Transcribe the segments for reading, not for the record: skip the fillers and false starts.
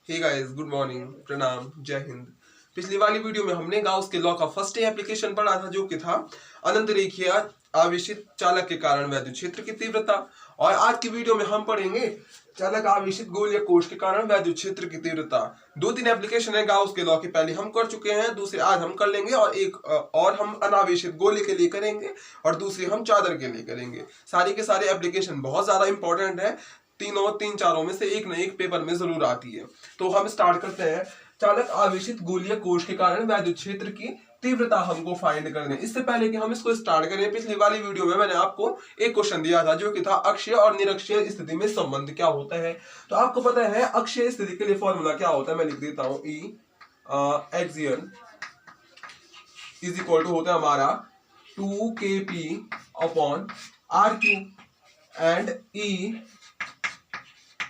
Hey guys, good morning, प्रणाम, जय हिंद। पिछली वाली वीडियो में हमने गाउस के लॉ का फर्स्ट एप्लीकेशन पढ़ा था, जो कि था अनंत रेखीय आवेशित चालक के कारण वैद्युत क्षेत्र की तीव्रता। और आज की वीडियो में हम पढ़ेंगे चालक आवेशित गोलीय कोश के कारण वैद्युत क्षेत्र की तीव्रता। दो तीन एप्लीकेशन है गाउस के लॉ के, पहले हम कर चुके हैं, दूसरे आज हम कर लेंगे, और एक और हम अनावेशित गोले के लिए करेंगे और दूसरी हम चादर के लिए करेंगे। सारी के सारे एप्लीकेशन बहुत ज्यादा इंपॉर्टेंट है, तीन चारों में से एक न एक पेपर में जरूर आती है। तो हम स्टार्ट करते हैं। चालक आवेशित गोलीय कोश के कारण वैद्युत क्षेत्र की तीव्रता हमको फाइंड करनी है। इससे पहले कि हम इसको स्टार्ट करें, पिछली वाली वीडियो में मैंने आपको एक क्वेश्चन दिया था, जो कि था अक्षीय और निरक्षीय स्थिति में संबंध क्या होता है। तो आपको पता है अक्षीय स्थिति के लिए फॉर्मूला क्या होता है, मैं लिख देता हूं। E axial is equal to होता है हमारा 2kp upon RQ and E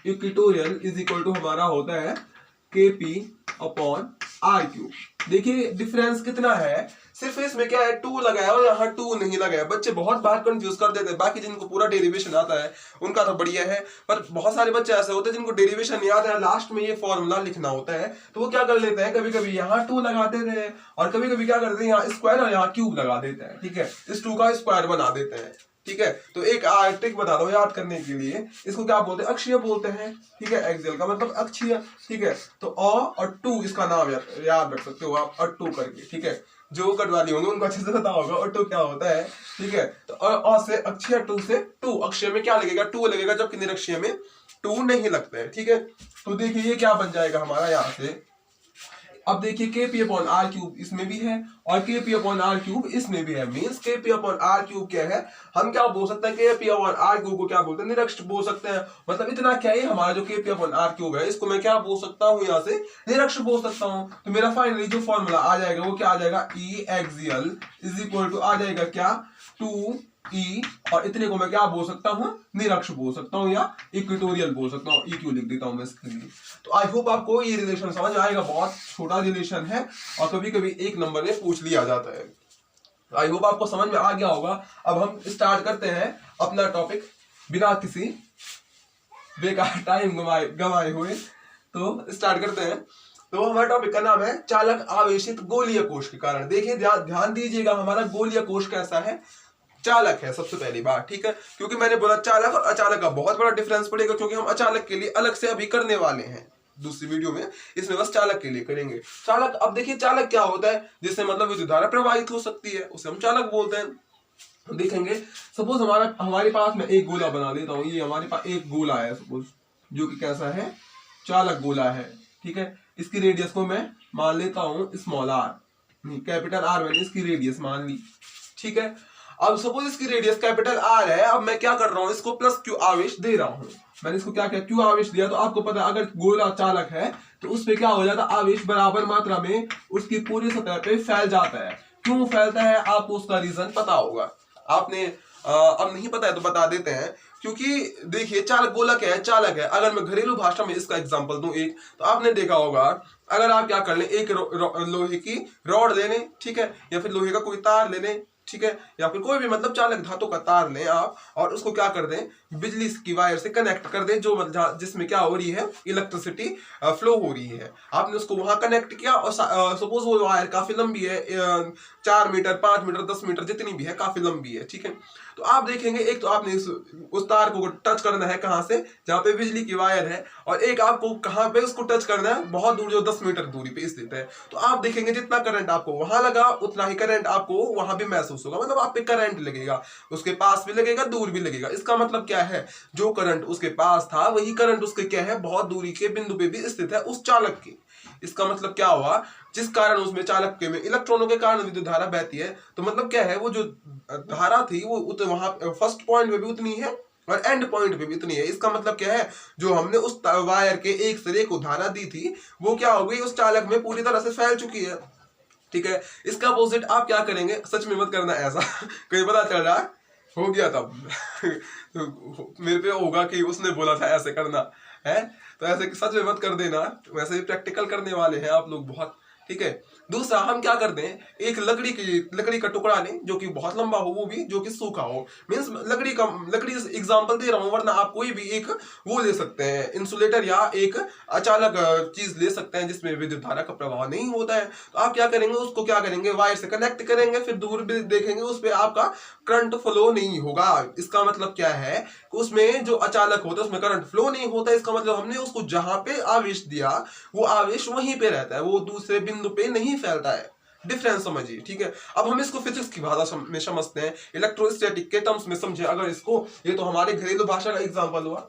equatorial is equal to हमारा होता है Kp अपॉन RQ। देखिए डिफरेंस कितना है, सिर्फ इसमें क्या है 2 लगाया और यहाँ 2 नहीं लगाया। बच्चे बहुत बार कंफ्यूज कर देते हैं। बाकी जिनको पूरा डेरिवेशन आता है उनका तो बढ़िया है, पर बहुत सारे बच्चे ऐसे होते हैं जिनको डेरिवेशन नहीं आता है, लास्ट में ये फॉर्मूला लिखना होता है, तो वो क्या कर लेते हैं, कभी कभी यहाँ 2 लगा देते हैं और कभी कभी क्या करते हैं यहाँ स्क्वायर और यहाँ क्यूब लगा देते हैं। ठीक है, इस 2 का स्क्वायर बना देते हैं। ठीक है, तो एक ट्रिक बता दो याद करने के लिए, इसको क्या बोलते हैं, अक्षीय बोलते हैं। ठीक है, एक्सियल का मतलब अक्षीय। ठीक है, तो और 2 इसका नाम याद रख सकते हो आप, और 2 करके। ठीक है, जो कटवाली होंगे उनको अच्छे से पता होगा और 2 क्या होता है। ठीक है, तो और से अक्षीय 2 से 2, अक्षीय में क्या लगेगा 2 लगेगा, जबकि निरक्षीय में 2 नहीं लगता है। ठीक है, तो देखिए ये क्या बन जाएगा हमारा यहाँ से। अब देखिए Kp अपॉन R क्यूब इसमें भी है और Kp अपॉन R क्यूब इसमें भी है। Means Kp upon R cube क्या है, हम क्या बोल सकते हैं, Kp अपॉन R क्यूब को क्या बोलते हैं, निरक्ष बोल सकते हैं। मतलब इतना क्या है, हमारा जो Kp अपॉन R क्यूब है, इसको मैं क्या बोल सकता हूँ, यहाँ से निरक्ष बोल सकता हूँ। तो मेरा फाइनली जो फॉर्मूला आ जाएगा वो क्या आ जाएगा, E axial is equal to आ जाएगा क्या 2E, और इतने को मैं क्या बोल सकता हूँ, निरक्ष बोल सकता हूँ या इक्वेटोरियल बोल सकता हूँ। EQ लिख देता हूँ मैं इसके लिए। तो आई होप आपको ये रिलेशन समझ आएगा, बहुत छोटा रिलेशन है और कभी कभी एक नंबर में पूछ लिया जाता है। आई होप आपको समझ में आ गया होगा। अब हम स्टार्ट करते हैं अपना टॉपिक बिना किसी बेकार टाइम गवाए हुए। तो स्टार्ट करते हैं। तो हमारे टॉपिक का नाम है चालक आवेशित गोलीय कोश के कारण। देखिए ध्यान दीजिएगा, हमारा गोलीय कोश कैसा है, चालक है सबसे पहली बात। ठीक है, क्योंकि मैंने बोला चालक और अचालक का बहुत बड़ा डिफरेंस पड़ेगा, क्योंकि हम अचालक के लिए अलग से अभी करने वाले हैं दूसरी वीडियो में, इसमें बस चालक के लिए करेंगे। चालक, अब देखिए चालक क्या होता है, जिससे मतलब विद्युत धारा प्रवाहित हो सकती है, उसे हम चालक बोलते हैं। तो देखेंगे सपोज हमारे पास में एक गोला बना देता हूँ, ये हमारे पास एक गोला है सपोज, जो कि कैसा है, चालक गोला है। ठीक है, इसकी रेडियस को मैं मान लेता हूँ स्मॉल r, कैपिटल R मैंने इसकी रेडियस मान ली। ठीक है, अब सपोज इसकी रेडियस कैपिटल R है, अब मैं क्या कर रहा हूं, इसको प्लस Q आवेश दे रहा हूं। मैंने इसको क्या किया, Q आवेश दिया। तो आपको पता है अगर गोला चालक है तो उस पे क्या हो जाता है, आवेश बराबर मात्रा में उसकी पूरी सतह पे फैल जाता है। क्यों फैलता है, आपको उसका रीजन पता होगा। आपने अब नहीं पता है तो बता देते हैं। क्योंकि देखिए चालक गोला क्या है, चालक है। अगर मैं घरेलू भाषा में इसका एग्जांपल दूं एक, तो आपने देखा होगा अगर आप क्या कर लें, एक लोहे की रॉड ले लें, ठीक है, या फिर लोहे का कोई तार ले लें, ठीक है, या फिर कोई भी मतलब चालक धातु का तार लें आप, और उसको क्या कर दें, बिजली की वायर से कनेक्ट कर दें, जो जिसमें क्या हो रही है, इलेक्ट्रिसिटी फ्लो हो रही है। आपने उसको वहां कनेक्ट किया और सपोज वो वायर काफी लंबी है, 4 मीटर 5 मीटर 10 मीटर जितनी भी है, काफी लंबी है। ठीक है, तो आप देखेंगे एक तो आपने उस तार को टच करना है कहां से, जहां पे बिजली की वायर है, और एक आपको कहां पे उसको टच करना है, बहुत दूर, जो 10 मीटर दूरी पे स्थित है। तो आप देखेंगे जितना करंट आपको वहां लगा उतना ही करंट आपको वहां भी महसूस होगा, मतलब आप पे करंट लगेगा, उसके पास भी लगेगा, दूर भी लगेगा। इसका मतलब क्या है, जो करंट उसके पास था वही करंट उसके क्या है, बहुत दूरी के बिंदु पे भी स्थित है उस चालक की। इसका मतलब क्या हुआ, जिस कारण उसमें चालक के में इलेक्ट्रॉनों के कारण विद्युत धारा बहती है, तो मतलब क्या है, वो जो धारा थी वो वहां फर्स्ट पॉइंट पे भी उतनी है और एंड पॉइंट पे भी इतनी है। इसका मतलब क्या है, जो हमने उस वायर के एक सिरे को धारा दी थी वो क्या हो गई, उस चालक में पूरी तरह से फैल चुकी है। ठीक है, इसका अपोजिट आप क्या करेंगे, सच में मत करना ऐसा कहीं पता चल रहा हो गया तब तो मेरे पे होगा कि उसने बोला था ऐसे करना है, तो ऐसे सच में मत कर देना। वैसे भी प्रैक्टिकल करने वाले हैं आप लोग बहुत, ठीक है। दूसरा हम क्या करते हैं, एक लकड़ी का टुकड़ा लें जो कि बहुत लंबा हो, वो भी जो कि सूखा हो, मीन्स लकड़ी एग्जांपल दे रहा हूं, वरना आप कोई भी एक वो ले सकते हैं, इंसुलेटर या एक अचानक चीज ले सकते हैं जिसमें विद्युत धारा का प्रवाह नहीं होता है। तो आप क्या करेंगे, उसको क्या करेंगे, वायर से कनेक्ट करेंगे, फिर दूर भी देखेंगे उस पर आपका करंट फ्लो नहीं होगा। इसका मतलब क्या है कि उसमें जो अचानक होता है उसमें करंट फ्लो नहीं होता है। इसका मतलब हमने उसको जहां पे आवेश दिया वो आवेश वहीं पे रहता है, वो दूसरे बिंदु पे नहीं फैलता है। डिफरेंस समझिए, ठीक है। अब हम इसको फिजिक्स की भाषा में समझते हैं, इलेक्ट्रोस्टैटिक के टर्म्स में समझे अगर इसको, ये तो हमारे घरेलू भाषा का एग्जांपल हुआ,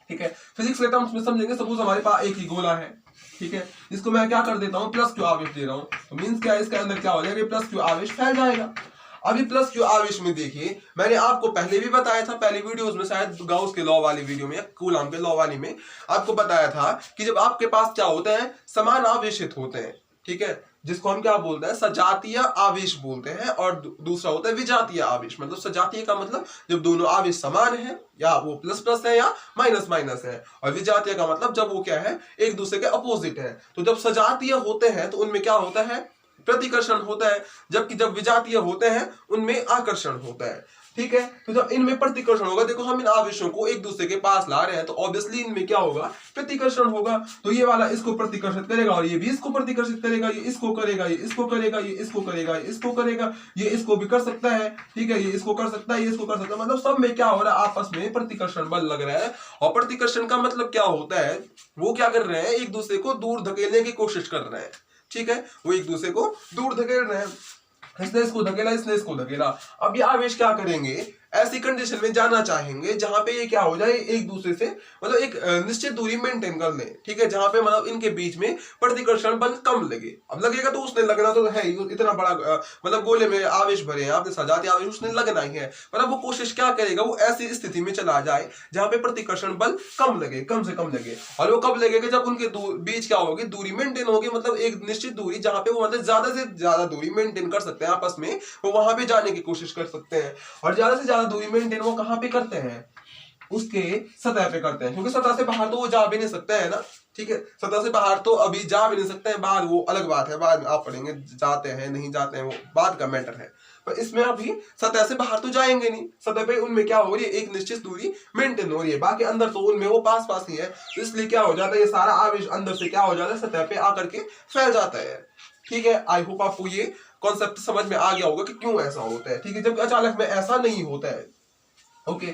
ठीक है। फिजिक्स के टर्म्स में समझेंगे, सपोज हमारे पास एक ही गोला है, ठीक है, इसको मैं क्या कर देता हूं, प्लस क्यू आवेश दे रहा हूं, तो मींस क्या है, इसके अंदर क्या हो जाएगा, प्लस क्यू आवेश फैल जाएगा। अभी प्लस क्यू आवेश में देखिए, मैंने आपको पहले भी बताया था, पहली वीडियोस में, शायद गाउस के लॉ वाली वीडियो में, कूलॉम के लॉ वाली में आपको बताया था कि जब आपके पास क्या होते हैं, समान आवेशित होते हैं, ठीक है, जिसको हम क्या बोलते हैं, सजातीय आवेश बोलते हैं, और दूसरा होता है विजातीय आवेश। मतलब सजातीय का मतलब जब दोनों आवेश समान है, या वो प्लस प्लस है या माइनस माइनस है, और विजातीय का मतलब जब वो क्या है, एक दूसरे के अपोजिट है। तो जब सजातीय होते हैं तो उनमें क्या होता है, प्रतिकर्षण होता है, जबकि जब विजातीय होते हैं उनमें आकर्षण होता है, ठीक है। तो जब इनमें प्रतिकर्षण होगा, देखो हम इन आवेशों को एक दूसरे के पास ला रहे हैं, तो ऑब्वियसली इनमें क्या होगा, प्रतिकर्षण होगा। तो ये वाला इसको प्रतिकर्षित करेगा, और ये भी इसको प्रतिकर्षित करेगा, ये इसको करेगा, ये इसको करेगा, ये इसको करेगा, ये इसको करेगा, ये इसको भी कर सकता है, ठीक है, ये इसको कर सकता है, ये इसको कर सकता है। मतलब सब में क्या हो रहा है, आपस में प्रतिकर्षण बल लग रहा है। और प्रतिकर्षण का मतलब क्या होता है, वो क्या कर रहे हैं, एक दूसरे को दूर धकेलने की कोशिश कर रहे हैं, ठीक है, वो एक दूसरे को दूर धकेल रहे हैं, इसने इसको धकेला, इसने इसको धकेला। अब ये आवेश क्या करेंगे, ऐसी कंडीशन में जाना चाहेंगे जहां पे ये क्या हो जाए, एक दूसरे से मतलब एक निश्चित दूरी मेंटेन कर ले, ठीक है, जहां पे मतलब इनके बीच में प्रतिकर्षण बल कम लगे। अब लगेगा तो उसने लगना तो है ही, इतना बड़ा मतलब गोले में आवेश भरे हैं आपने, सजातीय आवेश उसने लगना ही है, पर अब वो कोशिश क्या करेगा, वो ऐसी स्थिति में चला जाए जहां पे प्रतिकर्षण बल कम लगे, कम से कम लगे। और वो कब लगेगा, जब उनके बीच क्या होगी, दूरी मेंटेन होगी, मतलब एक निश्चित दूरी जहां पे वो मतलब ज्यादा से ज्यादा दूरी मेंटेन कर सकते हैं आपस में, वो वहां पे जाने की कोशिश कर सकते हैं। और ज्यादा से ज्यादा दूरी मेंटेन वो कहां पे करते हैं, उसके सतह पे करते हैं, क्योंकि सतह से बाहर तो वो जा भी नहीं सकते है ना, ठीक है, सतह से बाहर तो अभी जा भी नहीं सकते हैं, बाहर वो अलग बात है, बाद में आप पढ़ेंगे जाते हैं नहीं जाते हैं, वो बाद का मैटर है। पर इसमें अभी सतह से बाहर तो जाएंगे नहीं, सतह पे उनमें क्या हो रही है, एक निश्चित दूरी मेंटेन हो रही है, बाकी अंदर तो उनमें वो पास पास ही है। तो इसलिए क्या हो जाता है, ये सारा आवेश अंदर से क्या हो जाता है, सतह पे आकर के फैल जाता है, ठीक है। आई होप आपको ये कॉन्सेप्ट समझ में आ गया होगा कि क्यों ऐसा होता है, ठीक है, जबकि अचानक में ऐसा नहीं होता है। ओके,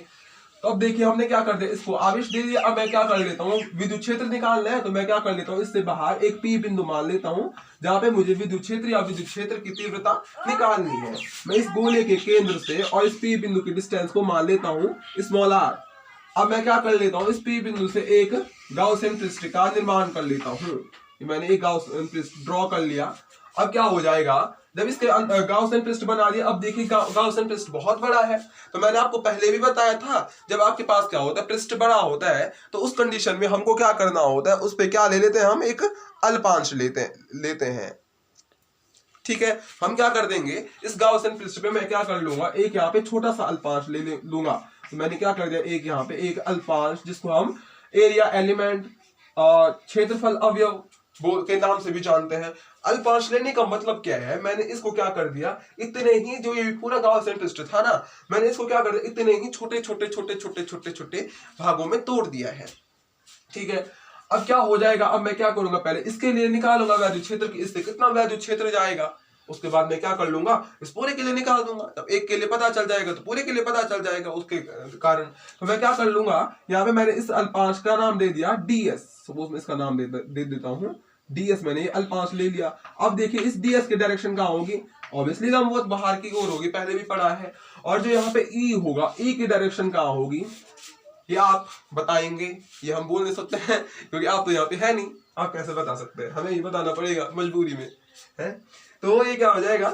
तो अब देखिए हमने क्या कर दिया, इसको आवेश दे दिया। अब मैं क्या कर लेता हूँ, विद्युत क्षेत्र निकालना है, तो मैं क्या कर लेता हूँ, इससे बाहर एक पी बिंदु मान लेता हूँ जहां पे मुझे विद्युत क्षेत्र या विद्युत क्षेत्र की तीव्रता निकालनी है। मैं इस गोले के केंद्र से और इस पी बिंदु की डिस्टेंस को मान लेता हूँ स्मॉल आर। अब मैं क्या कर लेता हूँ, इस पी बिंदु से एक गाउसियन पृष्ठ का निर्माण कर लेता हूँ। मैंने एक गाउसियन पृष्ठ ड्रॉ कर लिया। अब क्या हो जाएगा, जब इसके गाउसियन पृष्ठ बना दिया, अब देखिए गाउसियन पृष्ठ बहुत बड़ा है। तो मैंने आपको पहले भी बताया था, जब आपके पास क्या होता है, पृष्ठ बड़ा होता है, तो उस कंडीशन में हमको क्या करना होता है, उस पे क्या ले लेते हैं, हम एक अल्पांश लेते हैं, ठीक है। हम क्या कर देंगे, इस गाउसियन पृष्ठ पे मैं क्या कर लूंगा, एक यहाँ पे छोटा सा अल्पांश ले लूंगा। तो मैंने क्या कर दिया, एक यहाँ पे एक अल्पांश, जिसको हम एरिया एलिमेंट और क्षेत्रफल अवयव के नाम से भी जानते हैं। अल्पांश लेने का मतलब क्या है, मैंने इसको क्या कर दिया, इतने ही, जो ये पूरा गाउसियन पृष्ठ था ना, मैंने इसको क्या कर दिया, इतने ही छोटे छोटे छोटे छोटे छोटे छोटे भागों में तोड़ दिया है, ठीक है। अब क्या हो जाएगा, अब मैं क्या करूंगा, पहले इसके लिए निकालूंगा वैद्युत क्षेत्र की, इससे कितना वैद्युत क्षेत्र जाएगा, उसके बाद मैं क्या कर लूंगा, इस पूरे के लिए निकाल दूंगा। तब एक के लिए पता चल जाएगा तो पूरे के लिए पता चल जाएगा उसके कारण। तो मैं क्या कर लूंगा, यहाँ पे मैंने इस अल्पांश का नाम दे दिया ds, सपोज मैं इसका नाम दे देता हूँ ds, मैंने ये अल्पांश ले लिया। अब देखिए इस ds की डायरेक्शन कहाँ होगी, ऑब्वियसली लंबवत बाहर की ओर होगी, पहले भी पढ़ा है। और जो यहाँ पे e होगा, e की डायरेक्शन कहाँ होगी, ये आप बताएंगे, ये हम बोल नहीं सकते हैं क्योंकि आप तो यहाँ पे है नहीं, आप कैसे बता सकते हैं, हमें ये बताना पड़ेगा मजबूरी में, है। तो ये क्या हो जाएगा,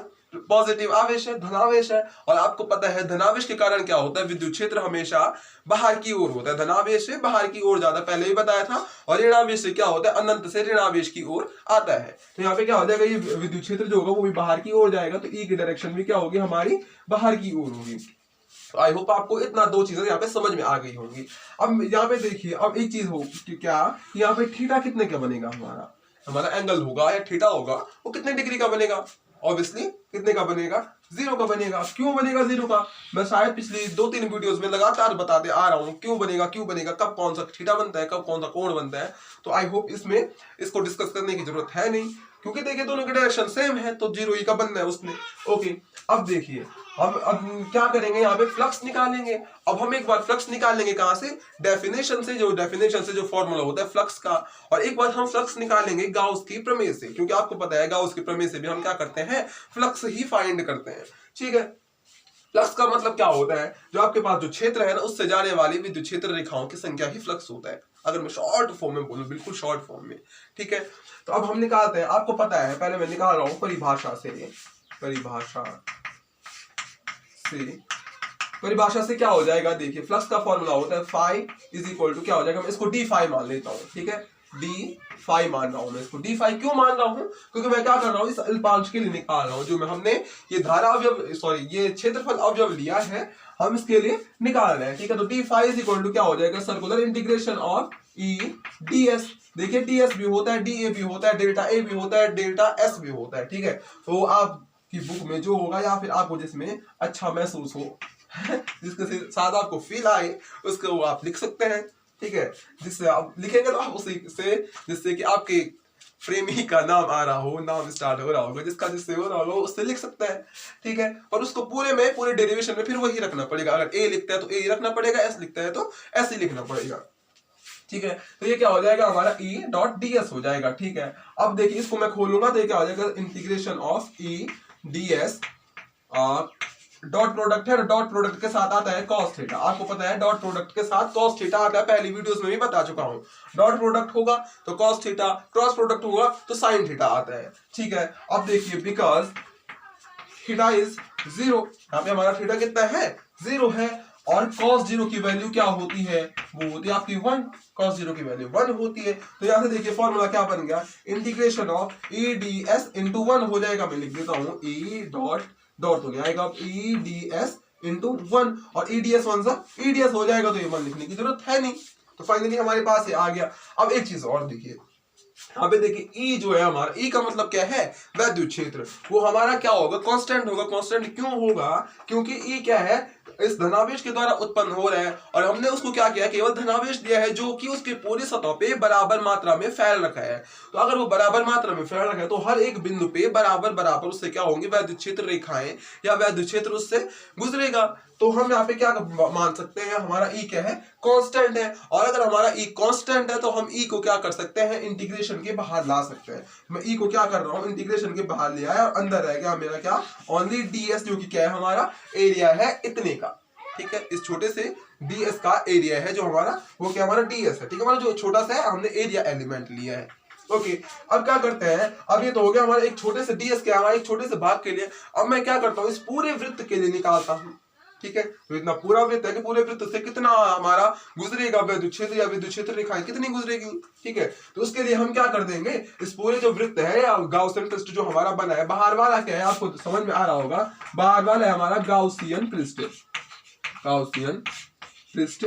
पॉजिटिव आवेश है, धनावेश है। और आपको पता है धनावेश के कारण क्या होता है, विद्युत क्षेत्र हमेशा बाहर की ओर होता है, धनावेश से बाहर की ओर ज्यादा, पहले ही बताया था। और ऋणावेश से क्या होता है, अनंत से ऋणावेश की ओर आता है। तो यहाँ पे क्या हो जाएगा, ये विद्युत क्षेत्र जो होगा वो भी बाहर की ओर जाएगा, तो ई की डायरेक्शन भी क्या होगी, हमारी बाहर की ओर होगी। आई होप आपको इतना दो चीजें यहाँ पे समझ में आ गई होंगी। अब यहाँ पे देखिए, अब एक चीज हो कि क्या, यहाँ पे थीटा कितने का बनेगा हमारा, हमारा एंगल होगा या थीटा होगा वो कितने डिग्री का बनेगा? ऑब्वियसली कितने का बनेगा? 0 का बनेगा। क्यों बनेगा 0 का? मैं शायद पिछली 2-3 वीडियोस में लगातार बताते आ रहा हूं क्यों बनेगा, कब कौन सा थीटा बनता है, कब कौन सा कोण बनता है। तो आई होप इसमें इसको डिस्कस करने की जरूरत है नहीं, क्योंकि देखिए दोनों के डायरेक्शन सेम है, तो 0 ही का बनना है उसमें। ओके, अब देखिए अब क्या करेंगे, यहाँ पे फ्लक्स निकालेंगे। अब हम एक बार फ्लक्स निकालेंगे कहां से? डेफिनेशन से, जो फॉर्मूला होता है फ्लक्स का। और एक बार हम फ्लक्स निकालेंगे गाउस की प्रमेय से, क्योंकि आपको पता है गाउस की प्रमेय से भी हम क्या करते हैं? फ्लक्स ही फाइंड करते हैं। ठीक है, फ्लक्स का मतलब क्या होता है? जो आपके पास जो क्षेत्र है ना, उससे जाने वाली विद्युत क्षेत्र रेखाओं की संख्या ही फ्लक्स होता है, अगर मैं शॉर्ट फॉर्म में बोलूं, बिल्कुल शॉर्ट फॉर्म में। ठीक है, तो अब हम निकालते हैं। आपको पता है, पहले मैं निकाल रहा हूं परिभाषा से क्या हो जाएगा? देखिए फ्लक्स का फॉर्मूला होता है फाई इज इक्वल टू क्या हो जाएगा? मैं इसको डी फाई मान लेता हूं। ठीक है, डी फाई मान रहा हूं मैं इसको। डी फाई क्यों मान रहा हूं? क्योंकि मैं क्या कर रहा हूं, इस अल्पांश के लिए निकाल रहा हूं, जो हमने ये धारा अवयव ये क्षेत्रफल अवयव लिया है, हम इसके लिए निकाल रहे हैं। ठीक है, तो D phi is equal to क्या हो जाएगा? Circular integration of E D S. देखिए डी एस भी होता है, डी ए भी होता है, डेल्टा ए भी होता है, डेल्टा एस भी होता है। ठीक है, तो आपकी बुक में जो होगा या फिर आपको जिसमें अच्छा महसूस हो जिसके साथ आपको फील आए, उसको आप लिख सकते हैं। ठीक है, जिससे आप लिखेंगे तो आप उसी से, जिससे कि आपके प्रेमी का नाम आ रहा हो, नाम स्टार्ट हो रहा होगा, जिससे हो रहा होगा उससे लिख सकता है। ठीक है, और उसको पूरे डेरिवेशन में फिर वही रखना पड़ेगा। अगर ए लिखता है तो ए रखना पड़ेगा, एस लिखता है तो एस ही लिखना पड़ेगा। ठीक है, तो ये क्या हो जाएगा? हमारा ई डॉट डी एस हो जाएगा। ठीक है, अब देखिए इसको मैं खोलूंगा तो ये क्या हो जाएगा? Integration of E D S dot product है, डॉट प्रोडक्ट के साथ आता है कॉस थीटा। आपको पता है डॉट प्रोडक्ट के साथ कॉस थीटा आता है, पहली वीडियोस में भी बता चुका हूं। डॉट प्रोडक्ट होगा तो कॉस थीटा, क्रॉस प्रोडक्ट होगा तो साइन थीटा आता है। ठीक है, अब देखिए बिकॉज थीटा इज 0, यहाँ पे हमारा थीटा कितना है? 0 है। और cos 0 की वैल्यू क्या होती है? वो होती है आपकी 1। cos 0 की वैल्यू 1 होती है। तो यहां से देखिए फॉर्मूला क्या बन गया? Integration of E D S into 1 हो जाएगा। मैं लिख देता हूं ई डॉट डॉट तो नहीं आएगा, ई डी एस इंटू 1, और ई डी एस 1 सा ई डी एस हो जाएगा, तो ये 1 लिखने की जरूरत है नहीं। तो फाइनली हमारे पास ये आ गया। अब एक चीज और देखिए, यहाँ पे देखिए ई जो है हमारा, ई का मतलब क्या है? वैद्युत क्षेत्र। वो हमारा क्या होगा? कांस्टेंट होगा। कांस्टेंट क्यों होगा? क्योंकि ई क्या है? इस धनावेश के द्वारा उत्पन्न हो रहा है, और हमने उसको क्या किया? केवल धनावेश दिया है जो कि उसके पूरी सतह पे बराबर मात्रा में फैल रखा है। तो अगर वो बराबर मात्रा में फैल रखा है तो हर एक बिंदु पे बराबर उससे क्या होंगे? वैद्युत क्षेत्र रेखाएं या वैद्युत क्षेत्र उससे गुजरेगा। तो हम यहाँ पे क्या मान सकते हैं? हमारा ई क्या है? कांस्टेंट है। और अगर हमारा ई कांस्टेंट है तो हम ई को क्या कर सकते हैं? इंटीग्रेशन के बाहर ला सकते हैं। मैं ई को क्या कर रहा हूं? इंटीग्रेशन के बाहर ले आया, और अंदर रह गया मेरा क्या? ओनली डीएस, जो कि क्या है? हमारा एरिया है इतने का। ठीक है, इस छोटे से डीएस का एरिया है जो हमारा, वो क्या? हमारा डीएस है। ठीक है, हमारा जो छोटा सा है, हमने एरिया एलिमेंट लिया है। ओके, अब क्या करते हैं? अब ये तो हो गया हमारे एक छोटे से डीएस के, हमारे एक छोटे से भाग के लिए। अब मैं क्या करता हूं? इस पूरे वृत्त के लिए निकालता हूं। ठीक है, तो इतना पूरा वृत्त है कि पूरे वृत्त से कितना हमारा गुजरेगा वैद्युत क्षेत्र या विद्युत क्षेत्र रेखाएं कितनी गुजरेगी। ठीक है, तो उसके लिए हम क्या कर देंगे? इस पूरे जो वृत्त है या गाउसियन पृष्ठ जो हमारा बना है, बाहर वाला क्या है? आपको समझ में आ रहा होगा, बाहर वाला है हमारा गाउसियन पृष्ठ। गाउसियन पृष्ठ,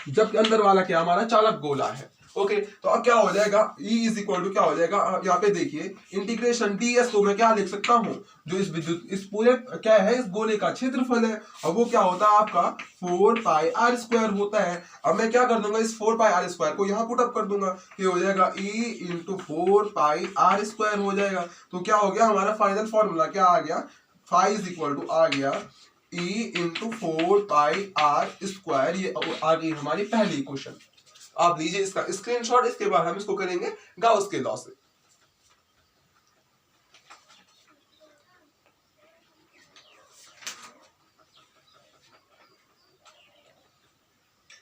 जबकि अंदर वाला क्या? हमारा चालक गोला है। ओके, तो अब क्या हो जाएगा? E इज इक्वल टू क्या हो जाएगा? यहाँ पे देखिए इंटीग्रेशन ds को मैं क्या लिख सकता हूँ? जो इस विद्युत, इस पूरे क्या है? इस गोले का क्षेत्रफल है, और वो क्या होता है आपका? 4 पाई आर स्क्वायर होता है। अब मैं क्या कर दूंगा? इस 4 पाई आर स्क्वायर को यहाँ पुटअप कर दूंगा, ये हो जाएगा E into 4 pi are square हो जाएगा। तो क्या हो गया? हमारा फाइनल फॉर्मूला क्या आ गया? फाई इज इक्वल टू आ गया E into 4 pi are square. ये आ गई हमारी पहली क्वेश्चन। आप लीजिए इसका स्क्रीनशॉट, इसके बाद हम इसको करेंगे गाउस के लॉ से।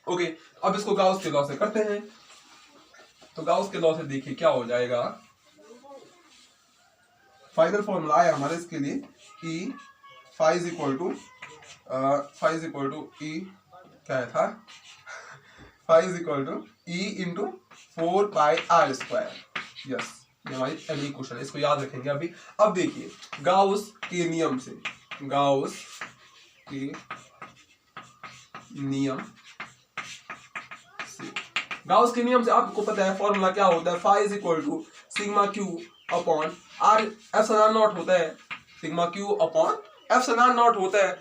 ओके, अब इसको गाउस के लॉ से करते हैं। तो गाउस के लॉ से देखिए क्या हो जाएगा? फाइनल फॉर्मूला आया हमारे इसके लिए, E phi is equal to E क्या था? Phi is equal to E into 4 pi are square. Yes, ये हमारी पहली क्वेश्चन है, इसको याद रखेंगे अभी। अब देखिए गाउस के नियम से, गाउस के नियम से गाउस के नियम से आपको पता है फॉर्मूला क्या होता है, phi is equal to sigma Q upon R epsilon naught होता है, sigma Q upon epsilon naught होता है,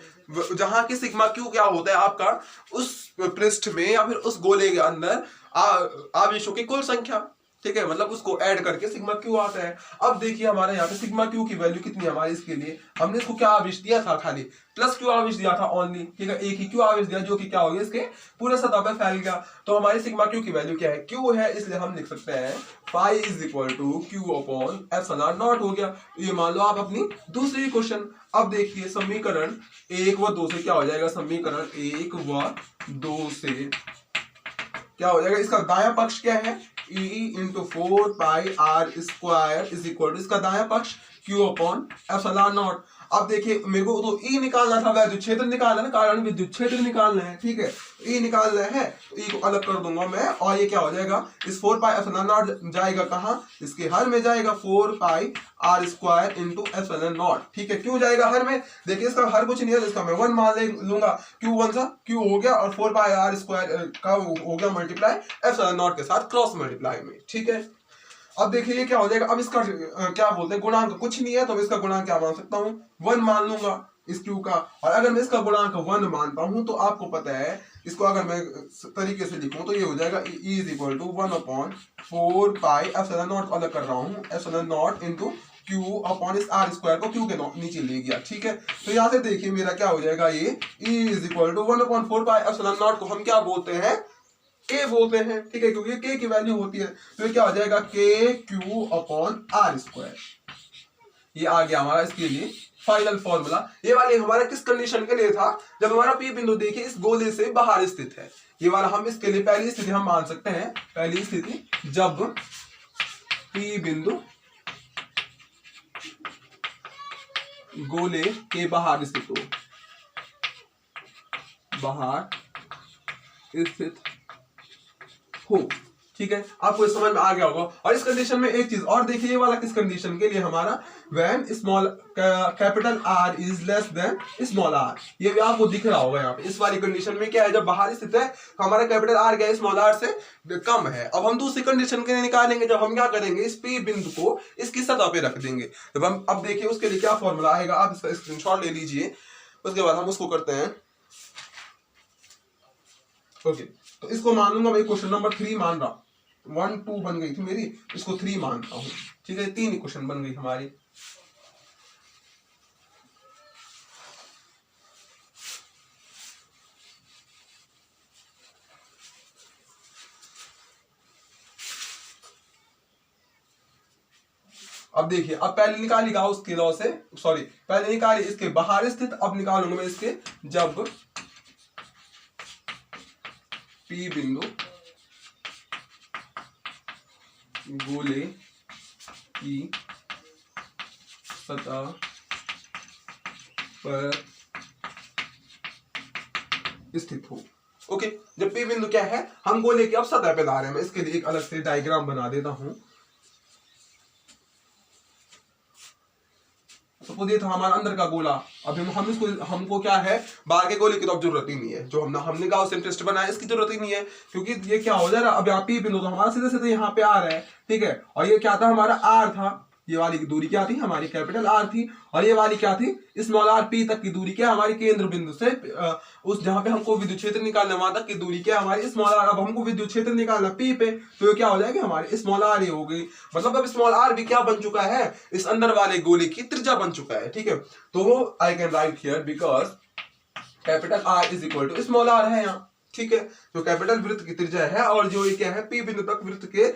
जहां की सिग्मा क्यू क्या होता है आपका उस पृष्ठ में या फिर उस गोले के अंदर आवेशों की कुल संख्या, ठीक है, मतलब उसको ऐड करके सिग्मा क्यू आता है। अब देखिए हमारे यहाँ पे सिग्मा क्यू की वैल्यू कितनी है हमारे इसके लिए, हमने इसको क्या आवेश दिया था, खाली प्लस क्यू आवेश दिया था ओनली, ठीक है, एक ही क्यू आवेश दिया जो कि क्या हो गया इसके पूरे सतह पर फैल गया। तो हमारी सिग्मा क्यू की वैल्यू क्या है, क्यू है, इसलिए हम लिख सकते हैं phi is equal to Q upon epsilon naught हो गया। ये मान लो आप अपनी दूसरी क्वेश्चन। अब देखिए समीकरण 1 व 2 से क्या हो जाएगा, समीकरण 1 व 2 से क्या हो जाएगा, इसका दायां पक्ष क्या है, E into 4 pi are square is equal to इसका दायां पक्ष Q अपॉन एप्सिलॉन नॉट। अब देखिए मेरे को तो E निकालना था, विद्युत क्षेत्र निकालना है, कारण विद्युत क्षेत्र निकालना है, ठीक है, E निकालना है तो E को अलग कर दूंगा मैं, और ये क्या हो जाएगा, इस 4 पाई एप्सिलॉन नॉट जाएगा कहाँ, इसके हर में जाएगा 4 pi are square into epsilon naught, ठीक है, क्यों जाएगा हर में, देखिए इसका हर कुछ नहीं है, इसका मैं 1 मान लूंगा, क्यू 1 सा क्यू हो गया और 4 पाई आर स्क्वायर का हो गया मल्टीप्लाई एप्सिलॉन नॉट के साथ क्रॉस मल्टीप्लाई में, ठीक है। अब देखिए ये क्या हो जाएगा, अब इसका क्या बोलते हैं गुणांक कुछ नहीं है, तो इसका गुणांक क्या मान सकता हूँ, 1 मान लूंगा इस क्यू का, और अगर मैं इसका गुणांक 1 मानता हूं तो आपको पता है इसको अगर मैं तरीके से लिखूं तो ये हो जाएगा E is equal to 1 upon 4 pi epsilon naught अलग कर रहा हूँ, epsilon naught into Q upon इस आर स्क्वायर को क्यू के नीचे ले गया, ठीक है। तो यहाँ से देखिए मेरा क्या हो जाएगा, ये E is equal to 1 upon 4 pi epsilon naught को हम क्या बोलते हैं, के बोलते हैं, ठीक है, क्योंकि के की वैल्यू होती है, तो ये क्या हो जाएगा के क्यू अपॉन आर स्क्वायर। ये आ गया हमारा इसके लिए फाइनल फॉर्मूला। ये वाले हमारा किस कंडीशन के लिए था, जब हमारा पी बिंदु देखिए इस गोले से बाहर स्थित है, ये वाला हम इसके लिए पहली स्थिति हम मान सकते हैं, पहली स्थिति जब पी बिंदु गोले के बाहर स्थित हो, बाहर स्थित हो, ठीक है, आपको इस समझ में आ गया होगा। और इस कंडीशन में एक चीज और देखिए, ये वाला किस कंडीशन के लिए हमारा, when small capital R is less than small R, ये भी आपको दिख रहा होगा यहाँ पे, इस वाली कंडीशन में क्या है, जब बाहर स्थित है हमारा कैपिटल आर क्या है, स्मॉल आर से कम है। अब हम दूसरी कंडीशन के लिए निकालेंगे, जब हम क्या करेंगे, इस पी बिंदु को इसकी सतह पे रख देंगे, जब हम अब देखिए उसके लिए क्या फॉर्मूला आएगा, आप इसका स्क्रीनशॉट ले लीजिए, उसके बाद हम उसको करते हैं। ओके, तो इसको मान लूंगा मैं, क्वेश्चन नंबर 3 मान रहा, 1 2 बन गई थी मेरी, इसको 3 मानता हूं, ठीक है, 3 ही क्वेश्चन बन गई हमारी। अब देखिए, अब पहले निकाली गाउस के लॉ से, सॉरी पहले निकाली इसके बाहर स्थित, अब निकालूंगा मैं इसके जब पी बिंदु गोले की सतह पर स्थित हो। ओके, जब पी बिंदु क्या है, हम गोले की अब सतह पे ला रहे हैं, मैं इसके लिए एक अलग से डायग्राम बना देता हूं। सपोज ये था हमारा अंदर का गोला, अब हम इसको, हमको क्या है, बाहर के गोले की तो अब जरूरत ही नहीं है, जो हमने गाउस इंटरेस्ट बनाया इसकी जरूरत ही नहीं है, क्योंकि ये क्या हो जा रहा है, अब यहाँ पी बिंदु तो हमारा सीधे सीधे यहाँ पे आ रहा है, ठीक है, और ये क्या था हमारा आर था, ये वाली दूरी क्या थी हमारी, कैपिटल आर थी, और ये वाली क्या थी, स्मॉल आर, पी तक की दूरी क्या हमारी, केंद्र बिंदु से उस जहां पे हमको विद्युत क्षेत्र निकालना वहां तक की दूरी क्या हमारी स्मॉल आर। अब हमको विद्युत क्षेत्र निकालना पी पे, तो ये क्या हो जाएगी हमारी स्मॉल आर ही हो गई, मतलब अब स्मॉल आर भी क्या बन चुका है, इस अंदर वाले गोले की त्रिज्या बन चुका है, ठीक है। तो I can write here because capital R is equal to small R है यहाँ, ठीक है, जो कैपिटल वृत्त की त्रिज्या है, और जो ये क्या है, पी बिंदु तक वृत्त के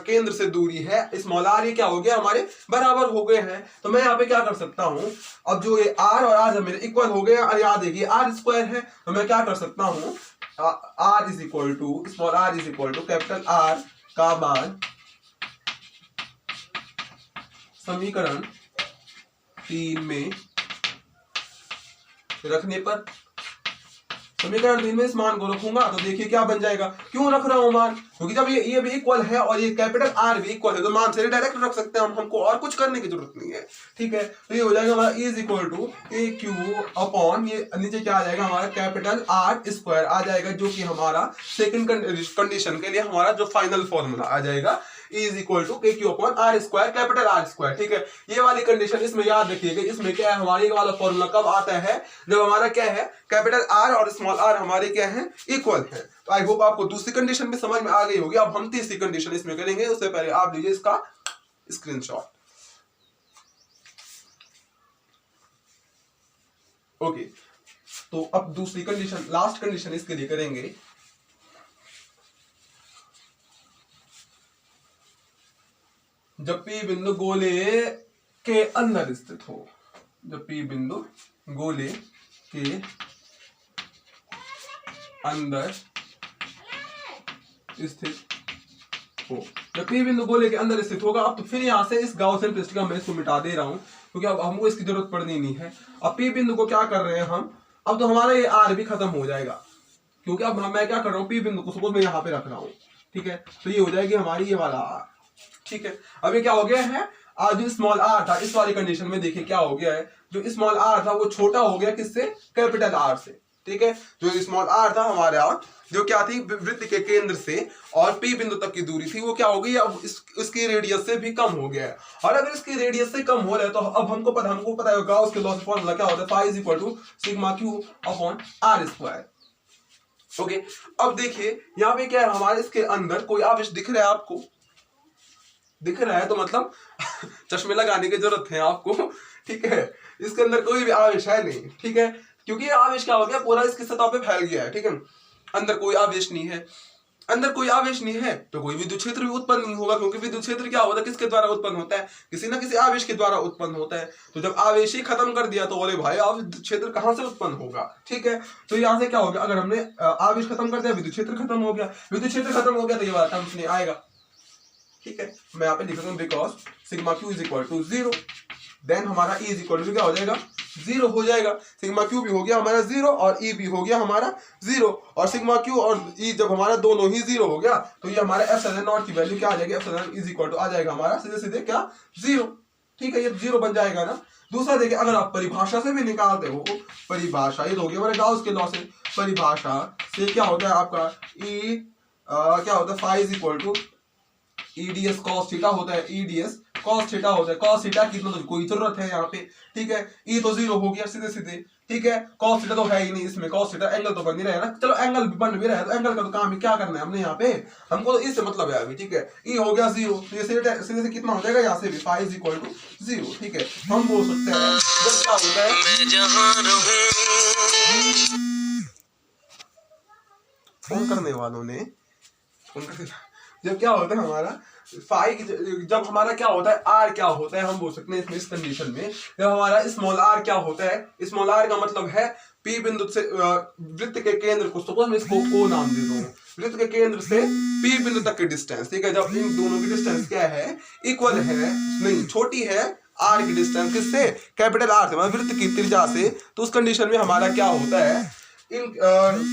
केंद्र से दूरी है स्मॉल आर, ये क्या हो गया हमारे बराबर हो गए हैं। तो मैं यहाँ पे क्या कर सकता हूँ, अब जो ये आर और आर मेरे इक्वल हो गए, और यहाँ देखिए आर स्क्वायर है, तो मैं क्या कर सकता हूँ, R is equal to small R is equal to capital R का मान समीकरण 3 में रखने पर समीकरण 3 में इस मान को रखूंगा तो देखिए क्या बन जाएगा। क्यों रख रहा हूं मान, क्योंकि जब ये भी इक्वल है और ये कैपिटल आर भी इक्वल है तो मान से डायरेक्ट रख सकते हैं हमको और कुछ करने की जरूरत नहीं है। ठीक है, तो ये हो जाएगा हमारा is equal to A Q upon ये नीचे क्या आ जाएगा हमारा कैपिटल आर स्क्वायर आ जाएगा, जो कि हमारा सेकंड कंडीशन के लिए हमारा जो फाइनल फॉर्मूला आ जाएगा is equal to K Q upon R square capital R square. ठीक है, ये वाली कंडीशन इसमें याद रखिएगा। इसमें क्या है हमारे वाला फॉर्मूला कब आता है, जब हमारा क्या है कैपिटल आर और स्मॉल आर हमारे क्या है इक्वल है। तो आई होप आपको दूसरी कंडीशन भी समझ में आ गई होगी। अब हम तीसरी कंडीशन इसमें करेंगे, उससे पहले आप लीजिए इसका स्क्रीनशॉट। ओके, तो अब दूसरी कंडीशन लास्ट कंडीशन इसके लिए करेंगे। जब P बिंदु गोले के अंदर स्थित हो, जब P बिंदु गोले के अंदर स्थित हो, जब P बिंदु गोले के अंदर स्थित होगा। अब तो फिर यहां से इस गाउसियन पृष्ठ का मैं इसको मिटा दे रहा हूं क्योंकि अब हमको इसकी जरूरत पड़नी नहीं है। अब P बिंदु को क्या कर रहे हैं हम, अब तो हमारा ये R भी खत्म हो जाएगा क्योंकि अब मैं क्या कर रहा हूं P बिंदु को सपोज मैं यहां पे रख रहा हूं। ठीक है, तो ये हो जाएगी हमारी ये वाला R। ठीक है, अब ये क्या हो गया है, आज जो स्मॉल आर था इस वाली कंडीशन में देखिए क्या हो गया है, जो स्मॉल आर था वो छोटा हो गया किससे, कैपिटल आर से। ठीक है, जो स्मॉल आर था हमारे जो क्या थी वृत्त के केंद्र से और पी बिंदु तक की दूरी थी वो क्या हो गई, अब इसकी रेडियस से भी कम हो गया है। और अगर इसकी रेडियस से कम हो रहा है तो अब हमको पता है गाउस के लॉ से फॉर्मूला क्या होता है, phi is equal to sigma Q upon R square. Okay, अब देखिए यहाँ पे क्या है हमारे इसके अंदर कोई आवेश दिख रहा है आपको, दिख रहा है तो मतलब चश्मे लगाने की जरूरत है आपको। ठीक है, इसके अंदर कोई भी आवेश है नहीं। ठीक है, क्योंकि ये आवेश क्या हो गया पूरा इसकी सतह पे फैल गया है। ठीक है, अंदर कोई आवेश नहीं है, अंदर कोई आवेश नहीं है तो कोई विद्युत क्षेत्र भी उत्पन्न नहीं होगा, क्योंकि विद्युत क्षेत्र क्या होता है किसके द्वारा उत्पन्न होता है, किसी ना किसी आवेश के द्वारा उत्पन्न होता है। तो जब आवेश ही खत्म कर दिया तो अरे भाई अब विद्युत क्षेत्र कहां से उत्पन्न होगा। ठीक है, तो यहां से क्या हो गया, अगर हमने आवेश खत्म कर दिया विद्युत क्षेत्र खत्म हो गया, विद्युत क्षेत्र खत्म हो गया तो ये वाला टर्म्स नहीं आएगा। ठीक है, मैं यहाँ पे लिख रहा हूँ because sigma Q is equal to 0, then हमारा E इज इक्वल टू क्या हो जाएगा 0 हो जाएगा। सिग्मा क्यू भी हो गया हमारा 0 और E भी हो गया हमारा 0, और सिग्मा क्यू और E जब हमारा दोनों ही 0 हो गया तो ये हमारा एप्सिलॉन नॉट की वैल्यू क्या आ जाएगी, एप्सिलॉन इज इक्वल टू आ जाएगा हमारा सीधे सीधे क्या 0। ठीक है, ये 0 बन जाएगा ना। दूसरा देखिए अगर आप परिभाषा से भी निकालते हो, परिभाषा ये तो हो गया हमारे गाउस के लॉ से, परिभाषा से क्या होता है आपका क्या होता है phi is equal to EDS cos theta होता है, ईडीएस कॉस थीटा होता है। कॉस थीटा की तो कोई जरूरत है यहाँ पे। ठीक है, ई तो 0 हो गया सीधे सीधे। ठीक है, कॉस थीटा तो है ही नहीं इसमें, कॉस थीटा एंगल तो बन नहीं रहा है ना, चलो एंगल बन भी रहा है तो एंगल का तो काम क्या करना है हमने यहाँ पे, हमको तो इससे मतलब है अभी। ठीक है, ई हो गया 0, ये सीधे से कितना हो जाएगा यहाँ से भी फाई इज इक्वल टू 0। ठीक है, हम बोल सकते हैं जब क्या होता है फोन करने वालों ने जब क्या होता है हमारा फाई जब हमारा क्या होता है आर क्या होता है, हम बोल सकते हैं इसमें इस कंडीशन में जब हमारा स्मॉल आर क्या होता है, स्मॉल आर का मतलब है पी बिंदु से वृत्त के केंद्र को, सपोज मैं इसको ओ नाम दे दूं, वृत्त के केंद्र से पी बिंदु तक की डिस्टेंस। ठीक है, जब इन दोनों की डिस्टेंस क्या है इक्वल है, नहीं छोटी है आर की डिस्टेंस किससे, कैपिटल आर से मतलब वृत्त की त्रिज्या से, तो उस कंडीशन में हमारा क्या होता है इन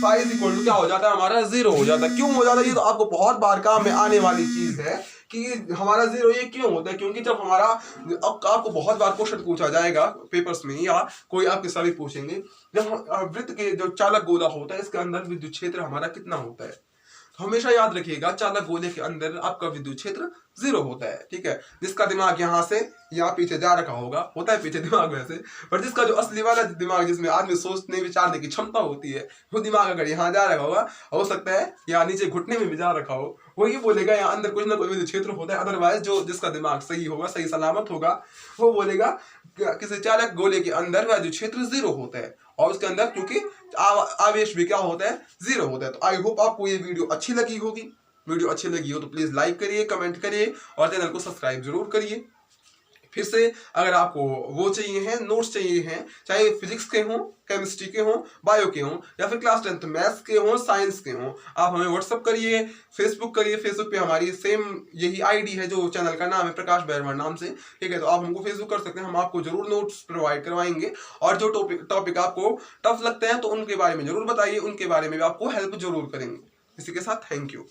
फाई इज इक्वल टू क्या हो जाता है हमारा 0 हो जाता है। क्यों हो जाता है, ये तो आपको बहुत बार काम में आने वाली चीज है कि हमारा 0 ये क्यों होता है, क्योंकि जब हमारा अब आपको बहुत बार क्वेश्चन पूछा जाएगा पेपर्स में या कोई आपके सभी पूछेंगे, जब वृत्त के जो चालक गोला होता है इसके अंदर विद्युत क्षेत्र हमारा कितना होता है, तो हमेशा याद रखिएगा चालक गोले के अंदर आपका विद्युत क्षेत्र 0 होता है। ठीक है, जिसका दिमाग यहाँ से यहाँ पीछे जा रखा होता है पीछे दिमाग वैसे, पर जिसका जो असली वाला दिमाग जिसमें आदमी सोचने विचारने की क्षमता होती है वो दिमाग अगर यहाँ जा रखा होगा, हो सकता है यहाँ नीचे घुटने में भी जा रखा हो, वही बोलेगा यहाँ अंदर कुछ ना कोई विद्युत क्षेत्र होता है। अदरवाइज जो जिसका दिमाग सही होगा सही सलामत होगा वो बोलेगा किसी चालक गोले के अंदर विद्युत क्षेत्र 0 होता है, और उसके अंदर क्योंकि आवेश भी क्या होता है 0 होता है। तो आई होप आपको ये वीडियो अच्छी लगी होगी। वीडियो अच्छी लगी हो तो प्लीज लाइक करिए, कमेंट करिए और चैनल को सब्सक्राइब जरूर करिए। फिर से अगर आपको वो चाहिए हैं, नोट्स चाहिए हैं, चाहे फिजिक्स के हों, केमिस्ट्री के हों, बायो के हों, या फिर क्लास 10th मैथ्स के हों, साइंस के हों, आप हमें व्हाट्सअप करिए, फेसबुक करिए। फेसबुक पे हमारी सेम यही आईडी है, जो चैनल का नाम है प्रकाश बैरवान नाम से, ठीक है। तो आप हमको फेसबुक कर सकते हैं, हम आपको जरूर नोट्स प्रोवाइड करवाएंगे। और जो टॉपिक आपको टफ लगते हैं तो उनके बारे में जरूर बताइए, उनके बारे में भी आपको हेल्प जरूर करेंगे। इसी के साथ थैंक यू।